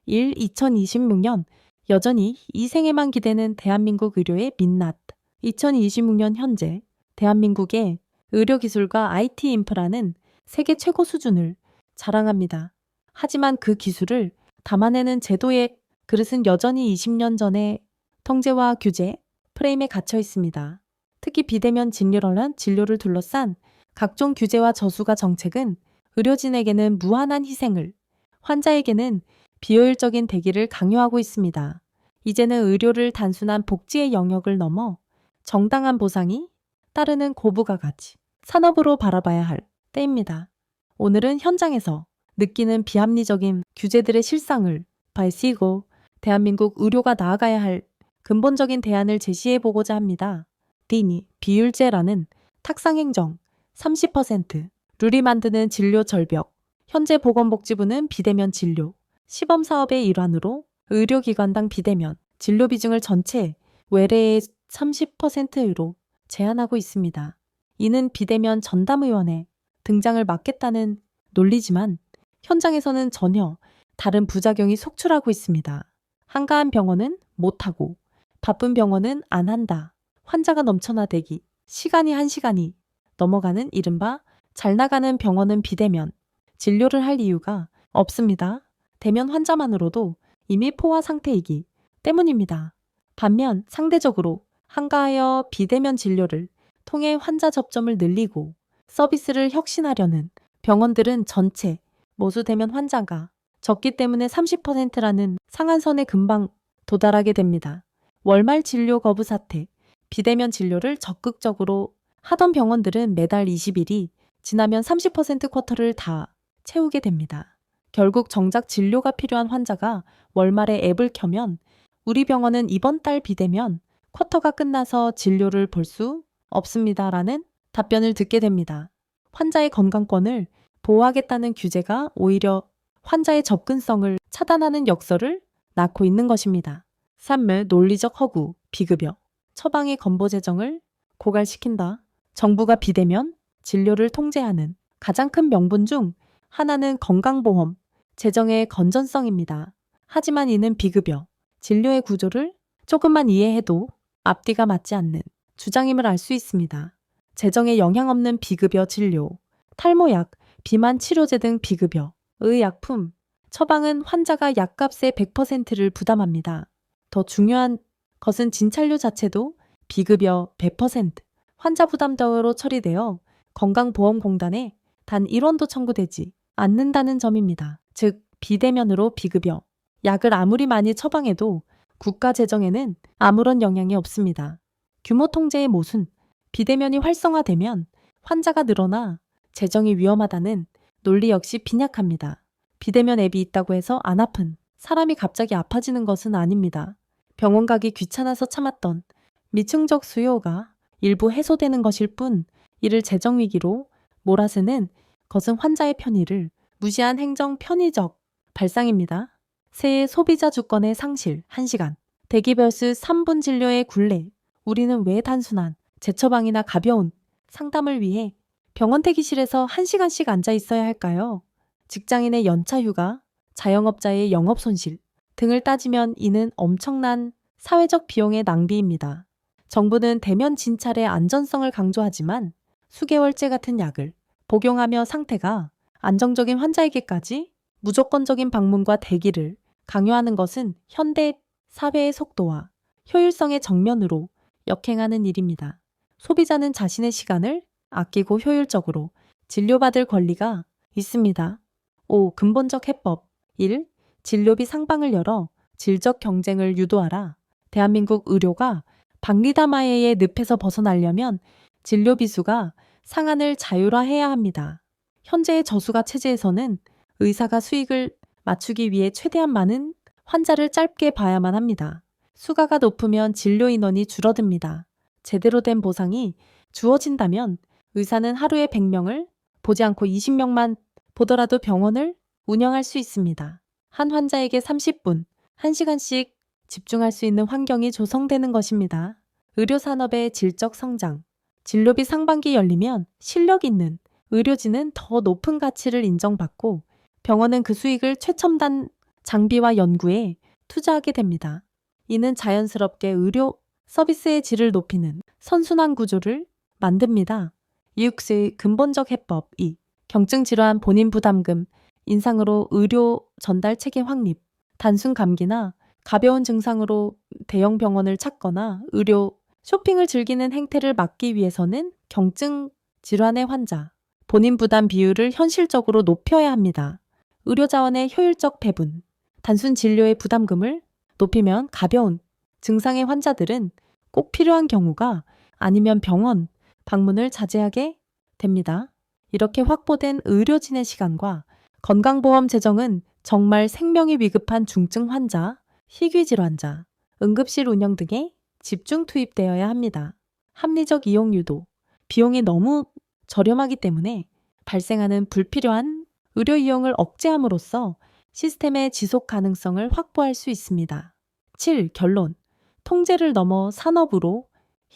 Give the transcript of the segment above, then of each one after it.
1. 2026년 여전히 이생에만 기대는 대한민국 의료의 민낯. 2026년 현재 대한민국의 의료기술과 IT 인프라는 세계 최고 수준을 자랑합니다. 하지만 그 기술을 담아내는 제도의 그릇은 여전히 20년 전의 통제와 규제, 프레임에 갇혀 있습니다. 특히 비대면 진료라는 진료를 둘러싼 각종 규제와 저수가 정책은 의료진에게는 무한한 희생을, 환자에게는 비효율적인 대기를 강요하고 있습니다. 이제는 의료를 단순한 복지의 영역을 넘어 정당한 보상이 따르는 고부가 가치, 산업으로 바라봐야 할 때입니다. 오늘은 현장에서 느끼는 비합리적인 규제들의 실상을 발시고 대한민국 의료가 나아가야 할 근본적인 대안을 제시해보고자 합니다. 디니, 비율제라는 탁상행정 30%, 룰이 만드는 진료 절벽. 현재 보건복지부는 비대면 진료, 시범사업의 일환으로 의료기관당 비대면 진료 비중을 전체 외래의 30%로 제한하고 있습니다. 이는 비대면 전담의원의 등장을 막겠다는 논리지만 현장에서는 전혀 다른 부작용이 속출하고 있습니다. 한가한 병원은 못하고 바쁜 병원은 안 한다. 환자가 넘쳐나 대기, 시간이 1시간이 넘어가는 이른바 잘 나가는 병원은 비대면 진료를 할 이유가 없습니다. 대면 환자만으로도 이미 포화 상태이기 때문입니다. 반면 상대적으로 한가하여 비대면 진료를 통해 환자 접점을 늘리고 서비스를 혁신하려는 병원들은 전체 모수 대면 환자가 적기 때문에 30%라는 상한선에 금방 도달하게 됩니다. 월말 진료 거부 사태, 비대면 진료를 적극적으로 하던 병원들은 매달 20일이 지나면 30% 쿼터를 다 채우게 됩니다. 결국 정작 진료가 필요한 환자가 월말에 앱을 켜면 우리 병원은 이번 달 비대면 쿼터가 끝나서 진료를 볼 수 없습니다라는 답변을 듣게 됩니다. 환자의 건강권을 보호하겠다는 규제가 오히려 환자의 접근성을 차단하는 역설을 낳고 있는 것입니다. 3. 논리적 허구, 비급여, 처방의 건보 재정을 고갈시킨다. 정부가 비대면 진료를 통제하는 가장 큰 명분 중 하나는 건강보험 재정의 건전성입니다. 하지만 이는 비급여, 진료의 구조를 조금만 이해해도 앞뒤가 맞지 않는 주장임을 알 수 있습니다. 재정에 영향 없는 비급여 진료, 탈모약, 비만 치료제 등 비급여, 의약품, 처방은 환자가 약값의 100%를 부담합니다. 더 중요한 것은 진찰료 자체도 비급여 100% 환자 부담도로 처리되어 건강보험공단에 단 1원도 청구되지 않는다는 점입니다. 즉, 비대면으로 비급여, 약을 아무리 많이 처방해도 국가 재정에는 아무런 영향이 없습니다. 규모 통제의 모순, 비대면이 활성화되면 환자가 늘어나 재정이 위험하다는 논리 역시 빈약합니다. 비대면 앱이 있다고 해서 안 아픈 사람이 갑자기 아파지는 것은 아닙니다. 병원 가기 귀찮아서 참았던 미층적 수요가 일부 해소되는 것일 뿐 이를 재정위기로 몰아쓰는 것은 환자의 편의를 무시한 행정 편의적 발상입니다. 새해 소비자 주권의 상실 1시간, 대기 vs 3분 진료의 굴레. 우리는 왜 단순한 재처방이나 가벼운 상담을 위해 병원 대기실에서 1시간씩 앉아 있어야 할까요? 직장인의 연차 휴가, 자영업자의 영업 손실 등을 따지면 이는 엄청난 사회적 비용의 낭비입니다. 정부는 대면 진찰의 안전성을 강조하지만 수개월제 같은 약을 복용하며 상태가 안정적인 환자에게까지 무조건적인 방문과 대기를 강요하는 것은 현대 사회의 속도와 효율성의 정면으로 역행하는 일입니다. 소비자는 자신의 시간을 아끼고 효율적으로 진료받을 권리가 있습니다. 5. 근본적 해법 1. 진료비 상방을 열어 질적 경쟁을 유도하라. 대한민국 의료가 박리다마에의 늪에서 벗어나려면 진료비 수가 상한을 자율화해야 합니다. 현재의 저수가 체제에서는 의사가 수익을 맞추기 위해 최대한 많은 환자를 짧게 봐야만 합니다. 수가가 높으면 진료 인원이 줄어듭니다. 제대로 된 보상이 주어진다면 의사는 하루에 100명을 보지 않고 20명만 보더라도 병원을 운영할 수 있습니다. 한 환자에게 30분, 1시간씩 집중할 수 있는 환경이 조성되는 것입니다. 의료산업의 질적 성장, 진료비 상반기 열리면 실력 있는 의료진은 더 높은 가치를 인정받고 병원은 그 수익을 최첨단 장비와 연구에 투자하게 됩니다. 이는 자연스럽게 의료 서비스의 질을 높이는 선순환 구조를 만듭니다. 이육스의 근본적 해법 2. 경증 질환 본인 부담금 인상으로 의료 전달 체계 확립. 단순 감기나 가벼운 증상으로 대형 병원을 찾거나 의료 쇼핑을 즐기는 행태를 막기 위해서는 경증 질환의 환자 본인 부담 비율을 현실적으로 높여야 합니다. 의료 자원의 효율적 배분. 단순 진료의 부담금을 높이면 가벼운 증상의 환자들은 꼭 필요한 경우가 아니면 병원 방문을 자제하게 됩니다. 이렇게 확보된 의료진의 시간과 건강보험 재정은 정말 생명이 위급한 중증 환자, 희귀질 환자, 응급실 운영 등에 집중 투입되어야 합니다. 합리적 이용 유도. 비용이 너무 저렴하기 때문에 발생하는 불필요한 의료 이용을 억제함으로써 시스템의 지속 가능성을 확보할 수 있습니다. 7. 결론. 통제를 넘어 산업으로,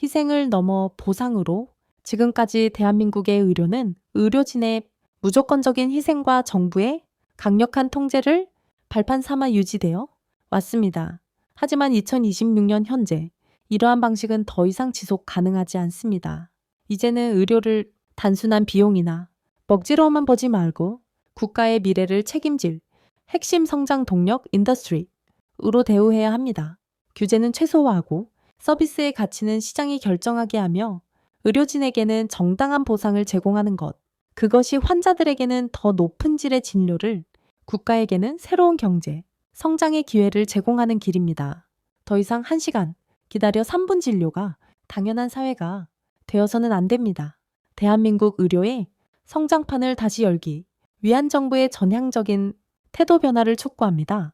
희생을 넘어 보상으로 지금까지 대한민국의 의료는 의료진의 무조건적인 희생과 정부의 강력한 통제를 발판 삼아 유지되어 왔습니다. 하지만 2026년 현재 이러한 방식은 더 이상 지속 가능하지 않습니다. 이제는 의료를 단순한 비용이나 먹지러만 보지 말고 국가의 미래를 책임질 핵심 성장 동력 인더스트리로 대우해야 합니다. 규제는 최소화하고 서비스의 가치는 시장이 결정하게 하며 의료진에게는 정당한 보상을 제공하는 것. 그것이 환자들에게는 더 높은 질의 진료를, 국가에게는 새로운 경제, 성장의 기회를 제공하는 길입니다. 더 이상 1시간 기다려 3분 진료가 당연한 사회가 되어서는 안 됩니다. 대한민국 의료의 성장판을 다시 열기 위한 정부의 전향적인 태도 변화를 촉구합니다.